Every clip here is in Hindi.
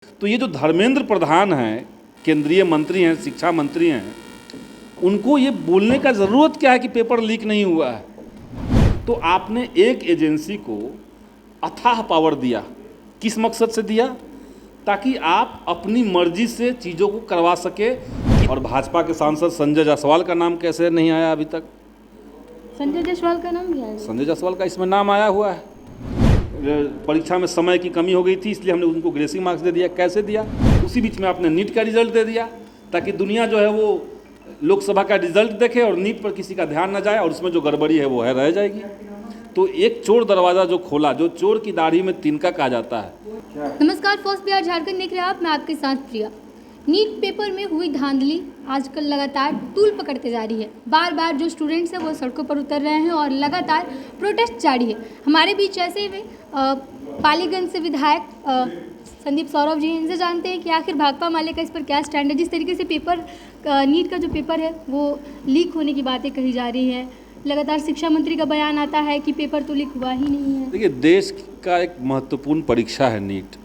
तो ये जो धर्मेंद्र प्रधान हैं, केंद्रीय मंत्री हैं, शिक्षा मंत्री हैं, उनको ये बोलने का ज़रूरत क्या है कि पेपर लीक नहीं हुआ है। तो आपने एक एजेंसी को अथाह पावर दिया, किस मकसद से दिया? ताकि आप अपनी मर्जी से चीज़ों को करवा सके। और भाजपा के सांसद संजय जायसवाल का नाम कैसे नहीं आया अभी तक? संजय जायसवाल का नाम नहीं आया। संजय जायसवाल का इसमें नाम आया हुआ है। परीक्षा में समय की कमी हो गई थी, इसलिए हमने उनको ग्रेसिंग मार्क्स दे दिया। कैसे दिया? उसी बीच में आपने नीट का रिजल्ट दे दिया, ताकि दुनिया जो है वो लोकसभा का रिजल्ट देखे और नीट पर किसी का ध्यान न जाए, और उसमें जो गड़बड़ी है वो है रह जाएगी। तो एक चोर दरवाज़ा जो खोला, जो चोर की दाढ़ी में तिनका कहा जाता है। नमस्कार, फर्स्ट बिहार झारखंड देख रहे हैं आप, मैं आपके साथ प्रिया। नीट पेपर में हुई धांधली आजकल लगातार तूल पकड़ते जा रही है। बार बार जो स्टूडेंट्स हैं वो सड़कों पर उतर रहे हैं और लगातार प्रोटेस्ट जारी है। हमारे बीच ऐसे में पालीगंज से विधायक संदीप सौरभ जी, इनसे जानते हैं कि आखिर भाकपा माले का इस पर क्या स्टैंड है। जिस तरीके से पेपर नीट का जो पेपर है वो लीक होने की बातें कही जा रही हैं, लगातार शिक्षा मंत्री का बयान आता है कि पेपर तो लीक हुआ ही नहीं है। देखिए, देश का एक महत्वपूर्ण परीक्षा है नीट,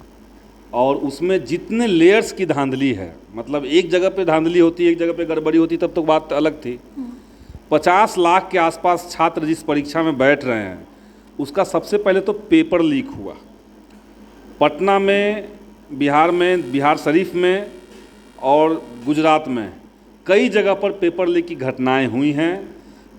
और उसमें जितने लेयर्स की धांधली है, मतलब एक जगह पे धांधली होती, एक जगह पे गड़बड़ी होती, तब तो बात अलग थी। 50 लाख के आसपास छात्र जिस परीक्षा में बैठ रहे हैं, उसका सबसे पहले तो पेपर लीक हुआ। पटना में, बिहार शरीफ में और गुजरात में कई जगह पर पेपर लीक की घटनाएं हुई हैं।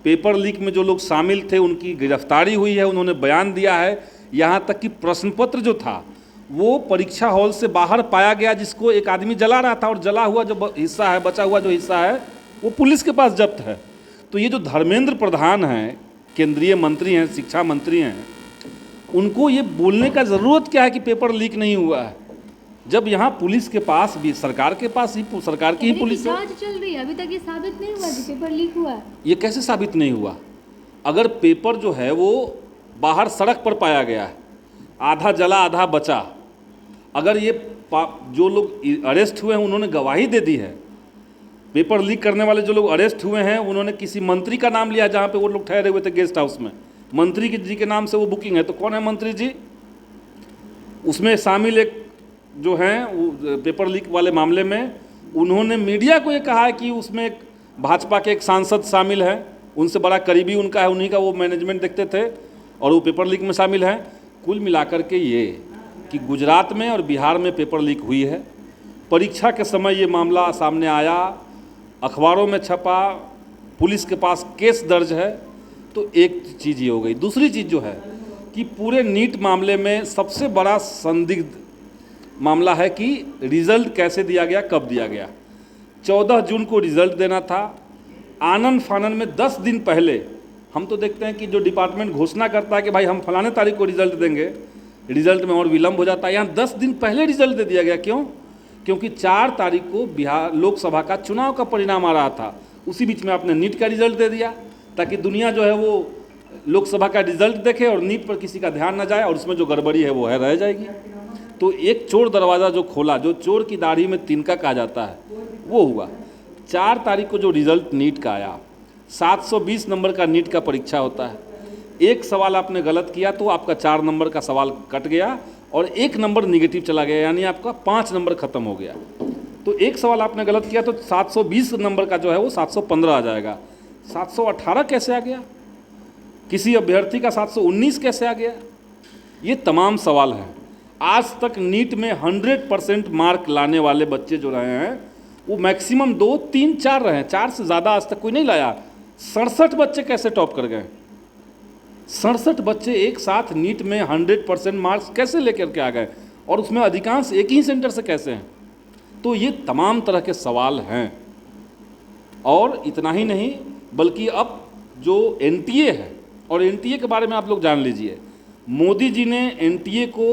पेपर लीक में जो लोग शामिल थे उनकी गिरफ्तारी हुई है, उन्होंने बयान दिया है। यहाँ तक कि प्रश्न पत्र जो था वो परीक्षा हॉल से बाहर पाया गया, जिसको एक आदमी जला रहा था, और जला हुआ जो हिस्सा है, बचा हुआ जो हिस्सा है, वो पुलिस के पास जब्त है। तो ये जो धर्मेंद्र प्रधान हैं, केंद्रीय मंत्री हैं, शिक्षा मंत्री हैं, उनको ये बोलने का ज़रूरत क्या है कि पेपर लीक नहीं हुआ है, जब यहाँ पुलिस के पास भी, सरकार के पास ही, सरकार की ही पुलिस है। जांच चल रही है, अभी तक ये साबित नहीं हुआ कि पेपर लीक हुआ है। ये कैसे साबित नहीं हुआ? अगर पेपर जो है वो बाहर सड़क पर पाया गया है, आधा जला आधा बचा, अगर ये जो लोग अरेस्ट हुए हैं उन्होंने गवाही दे दी है, पेपर लीक करने वाले जो लोग अरेस्ट हुए हैं उन्होंने किसी मंत्री का नाम लिया जहाँ पे वो लोग ठहरे हुए थे गेस्ट हाउस में, मंत्री जी के नाम से वो बुकिंग है। तो कौन है मंत्री जी? उसमें शामिल एक जो हैं वो पेपर लीक वाले मामले में उन्होंने मीडिया को ये कहा है कि उसमें एक भाजपा के एक सांसद शामिल हैं, उनसे बड़ा करीबी उनका है, उन्हीं का वो मैनेजमेंट देखते थे, और वो पेपर लीक में शामिल हैं। कुल मिलाकर के ये कि गुजरात में और बिहार में पेपर लीक हुई है। परीक्षा के समय ये मामला सामने आया, अखबारों में छपा, पुलिस के पास केस दर्ज है। तो एक चीज़ ये हो गई। दूसरी चीज़ जो है कि पूरे नीट मामले में सबसे बड़ा संदिग्ध मामला है कि रिज़ल्ट कैसे दिया गया, कब दिया गया। 14 जून को रिज़ल्ट देना था। आनन फानन में 10 दिन पहले, हम तो देखते हैं कि जो डिपार्टमेंट घोषणा करता है कि भाई हम फलाने तारीख को रिज़ल्ट देंगे, रिज़ल्ट में और विलम्ब हो जाता है। यहाँ 10 दिन पहले रिज़ल्ट दे दिया गया। क्यों? क्योंकि 4 तारीख को बिहार लोकसभा का चुनाव का परिणाम आ रहा था। उसी बीच में आपने नीट का रिज़ल्ट दे दिया, ताकि दुनिया जो है वो लोकसभा का रिज़ल्ट देखे और नीट पर किसी का ध्यान न जाए, और उसमें जो गड़बड़ी है वो है रह जाएगी। तो एक चोर दरवाज़ा जो खोला, जो चोर की दाढ़ी में तिनका कहा जाता है, वो हुआ। 4 तारीख को जो रिज़ल्ट नीट का आया, 720 नंबर का नीट का परीक्षा होता है। एक सवाल आपने गलत किया तो आपका 4 नंबर का सवाल कट गया और 1 नंबर निगेटिव चला गया, यानी आपका 5 नंबर खत्म हो गया। तो एक सवाल आपने गलत किया तो 720 नंबर का जो है वो 715 आ जाएगा। 718 कैसे आ गया? किसी अभ्यर्थी का 719 कैसे आ गया? ये तमाम सवाल हैं। आज तक नीट में 100% मार्क लाने वाले बच्चे जो रहे हैं वो मैक्सिमम 2, 3, 4 रहे हैं। 4 से ज़्यादा आज तक कोई नहीं लाया। 67 बच्चे कैसे टॉप कर गए? 67 बच्चे एक साथ नीट में 100% मार्क्स कैसे लेकर के आ गए, और उसमें अधिकांश एक ही सेंटर से कैसे हैं? तो ये तमाम तरह के सवाल हैं। और इतना ही नहीं, बल्कि अब जो एनटीए है, और एनटीए के बारे में आप लोग जान लीजिए, मोदी जी ने एनटीए को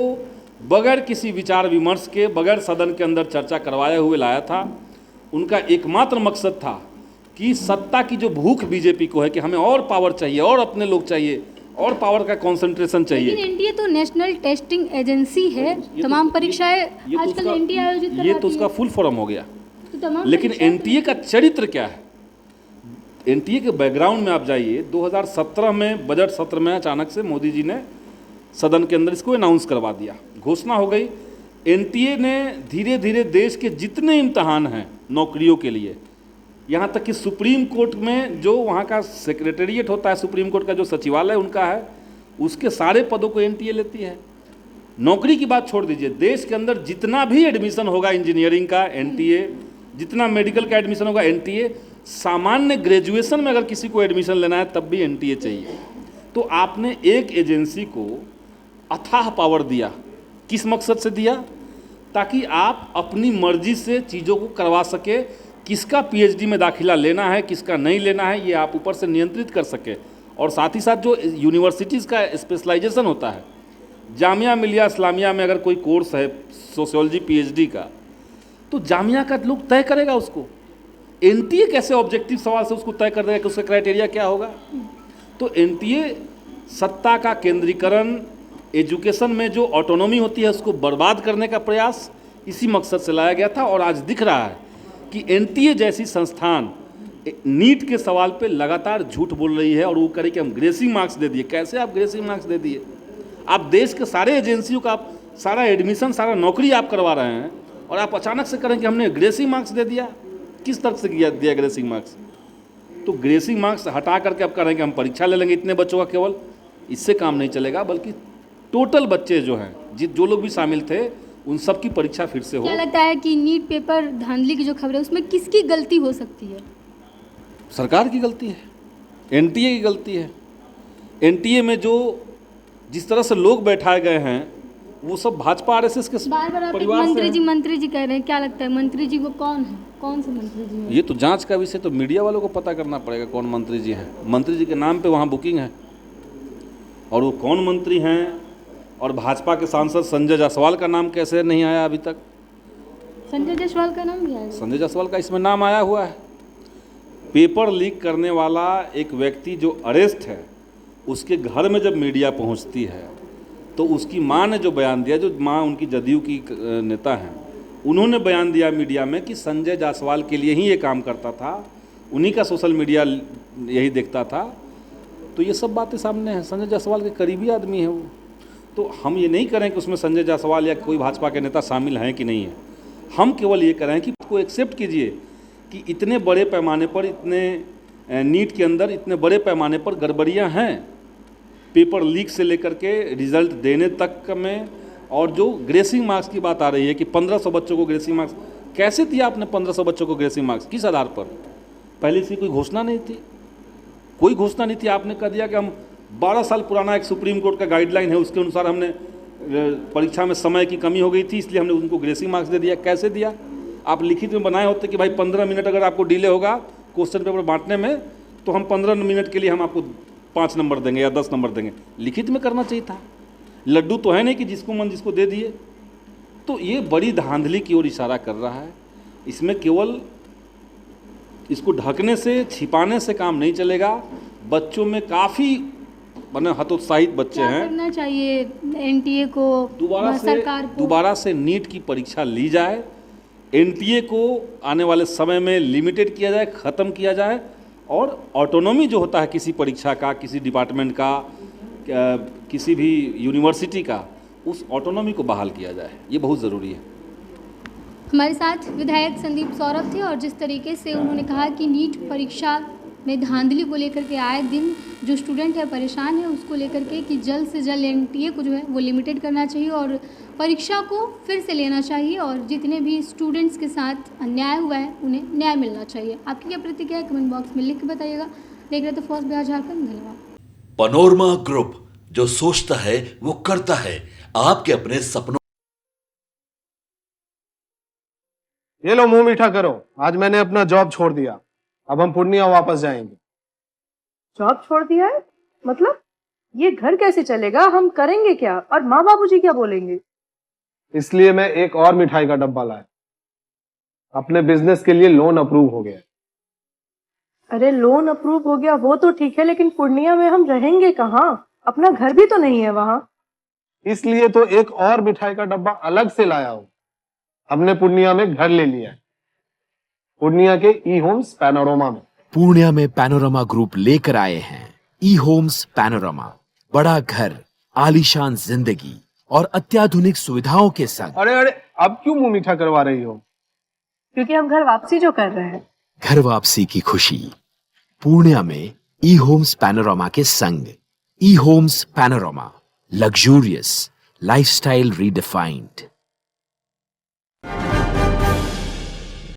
बगैर किसी विचार विमर्श के, बगैर सदन के अंदर चर्चा करवाए हुए लाया था। उनका एकमात्र मकसद था कि सत्ता की जो भूख बीजेपी को है कि हमें और पावर चाहिए, और अपने लोग चाहिए, और पावर का कंसंट्रेशन चाहिए। लेकिन एनटीए तो नेशनल टेस्टिंग एजेंसी है, तमाम परीक्षाएं आजकल एनटीए आयोजित करवाती है। ये तो उसका फुल फॉर्म हो गया। तो तमाम लेकिन एनटीए का चरित्र क्या है? एनटीए के बैकग्राउंड में आप जाइए। 2017 में बजट सत्र में अचानक से मोदी जी ने सदन के अंदर इसको अनाउंस करवा दिया, घोषणा हो गई एनटीए ने धीरे धीरे देश के जितने इम्तहान हैं नौकरियों के लिए, यहाँ तक कि सुप्रीम कोर्ट में जो वहाँ का सेक्रेटेरिएट होता है, सुप्रीम कोर्ट का जो सचिवालय उनका है, उसके सारे पदों को एनटीए लेती है। नौकरी की बात छोड़ दीजिए, देश के अंदर जितना भी एडमिशन होगा इंजीनियरिंग का एनटीए, जितना मेडिकल का एडमिशन होगा एनटीए, सामान्य ग्रेजुएशन में अगर किसी को एडमिशन लेना है तब भी एनटीए चाहिए। तो आपने एक एजेंसी को अथाह पावर दिया, किस मकसद से दिया? ताकि आप अपनी मर्जी से चीज़ों को करवा सके, किसका पीएचडी में दाखिला लेना है, किसका नहीं लेना है, ये आप ऊपर से नियंत्रित कर सके। और साथ ही साथ जो यूनिवर्सिटीज़ का स्पेशलाइजेशन होता है, जामिया मिलिया इस्लामिया में अगर कोई कोर्स है सोशियोलॉजी पीएचडी का, तो जामिया का लोग तय करेगा उसको। एनटीए कैसे ऑब्जेक्टिव सवाल से उसको तय कर देगा कि उसका क्राइटेरिया क्या होगा? तो एनटीए सत्ता का केंद्रीकरण, एजुकेशन में जो ऑटोनॉमी होती है उसको बर्बाद करने का प्रयास इसी मकसद से लाया गया था। और आज दिख रहा है कि एनटीए जैसी संस्थान नीट के सवाल पे लगातार झूठ बोल रही है और वो करे कि हम ग्रेसिंग मार्क्स दे दिए। कैसे आप ग्रेसिंग मार्क्स दे दिए? आप देश के सारे एजेंसियों का आप सारा एडमिशन, सारा नौकरी आप करवा रहे हैं और आप अचानक से करें कि हमने ग्रेसिंग मार्क्स दे दिया। किस तरह से दिया ग्रेसिंग मार्क्स? तो ग्रेसिंग मार्क्स हटा करके आप करें कि हम परीक्षा ले लेंगे इतने बच्चों का केवल, इससे काम नहीं चलेगा। बल्कि टोटल बच्चे जो हैं, जो लोग भी शामिल थे, उन सब की परीक्षा फिर से हो। क्या लगता है कि नीट पेपर धांधली की जो खबर है उसमें किसकी गलती हो सकती है? सरकार की गलती है, एनटीए की गलती है। एनटीए में जो जिस तरह से लोग बैठाए गए हैं वो सब भाजपा आरएसएस के बार बार आप परिवार से हैं। मंत्री जी कह रहे हैं, क्या लगता है मंत्री जी वो कौन है? कौन से मंत्री जी हैं? ये तो जांच का विषय तो मीडिया वालों को पता करना पड़ेगा कौन मंत्री जी हैं। मंत्री जी के नाम पे वहाँ बुकिंग है, और वो कौन मंत्री हैं, और भाजपा के सांसद संजय जायसवाल का नाम कैसे नहीं आया अभी तक? संजय जायसवाल का नाम भी आया? संजय जायसवाल का इसमें नाम आया हुआ है। पेपर लीक करने वाला एक व्यक्ति जो अरेस्ट है, उसके घर में जब मीडिया पहुंचती है तो उसकी मां ने जो बयान दिया, जो मां उनकी जदयू की नेता हैं, उन्होंने बयान दिया मीडिया में कि संजय जायसवाल के लिए ही ये काम करता था, उन्हीं का सोशल मीडिया यही देखता था। तो ये सब बातें सामने हैं। संजय जायसवाल के करीबी आदमी है वो। तो हम ये नहीं करें कि उसमें संजय जायसवाल या कोई भाजपा के नेता शामिल हैं कि नहीं है। हम केवल ये करें कि उसको एक्सेप्ट कीजिए कि इतने बड़े पैमाने पर, इतने नीट के अंदर इतने बड़े पैमाने पर गड़बड़ियाँ हैं, पेपर लीक से लेकर के रिजल्ट देने तक में। और जो ग्रेसिंग मार्क्स की बात आ रही है कि 1500 बच्चों को ग्रेसिंग मार्क्स, कैसे दिया आपने 1500 बच्चों को ग्रेसिंग मार्क्स? किस आधार पर? पहले से कोई घोषणा नहीं थी, कोई घोषणा नहीं थी। आपने कह दिया कि हम 12 साल पुराना एक सुप्रीम कोर्ट का गाइडलाइन है, उसके अनुसार हमने परीक्षा में समय की कमी हो गई थी, इसलिए हमने उनको ग्रेसिंग मार्क्स दे दिया। कैसे दिया? आप लिखित में बनाए होते कि भाई 15 मिनट अगर आपको डिले होगा क्वेश्चन पेपर बांटने में, तो हम 15 मिनट के लिए हम आपको 5 नंबर देंगे या 10 नंबर देंगे। लिखित में करना चाहिए था। लड्डू तो है नहीं कि जिसको मन जिसको दे दिए। तो ये बड़ी धांधली की ओर इशारा कर रहा है। इसमें केवल इसको ढकने से, छिपाने से काम नहीं चलेगा। बच्चों में काफ़ी मैंने हतोत्साहित बच्चे क्या हैं। करना चाहिए एनटीए को, सरकार को? दोबारा से नीट की परीक्षा ली जाए, एनटीए को आने वाले समय में लिमिटेड किया जाए, ख़त्म किया जाए, और ऑटोनॉमी जो होता है किसी परीक्षा का, किसी डिपार्टमेंट का, किसी भी यूनिवर्सिटी का, उस ऑटोनॉमी को बहाल किया जाए। ये बहुत ज़रूरी है। हमारे साथ विधायक संदीप सौरभ थे और जिस तरीके से उन्होंने कहा कि नीट परीक्षा में धांधली को लेकर के आए दिन जो स्टूडेंट है परेशान है, उसको लेकर के कि जल्द से जल्द एनटीए को जो है वो लिमिटेड करना चाहिए और परीक्षा को फिर से लेना चाहिए, और जितने भी स्टूडेंट्स के साथ अन्याय हुआ है उन्हें न्याय मिलना चाहिए। आपकी क्या प्रतिक्रिया है कमेंट बॉक्स में लिख के बताइएगा। देख रहे थे फर्स्ट बिहार झारखंड। धन्यवाद। पनोरमा ग्रुप, जो सोचता है वो करता है। आपके अपने सपनों। ये लो, मुंह मीठा करो। आज मैंने अपना जॉब छोड़ दिया, अब हम पूर्णिया वापस जाएंगे। जॉब छोड़ दिया है? मतलब ये घर कैसे चलेगा? हम करेंगे क्या? और माँ बाबूजी क्या बोलेंगे? इसलिए मैं एक और मिठाई का डब्बा लाया। अपने बिजनेस के लिए लोन अप्रूव हो गया। अरे लोन अप्रूव हो गया वो तो ठीक है, लेकिन पूर्णिया में हम रहेंगे कहाँ? अपना घर भी तो नहीं है वहाँ। इसलिए तो एक और मिठाई का डब्बा अलग से लाया हूँ। हमने पूर्णिया में घर ले लिया है, पूर्णिया के ई होम्स पैनोरमा में। पूर्णिया में पैनोरमा ग्रुप लेकर आए हैं ई होम्स पैनोरमा। बड़ा घर, आलीशान जिंदगी और अत्याधुनिक सुविधाओं के संग। अरे अब क्यों मुंह मीठा करवा रही हो? क्योंकि हम घर वापसी जो कर रहे हैं। घर वापसी की खुशी पूर्णिया में ई होम्स पैनोरामा के संग। ई homes panorama, luxurious lifestyle redefined.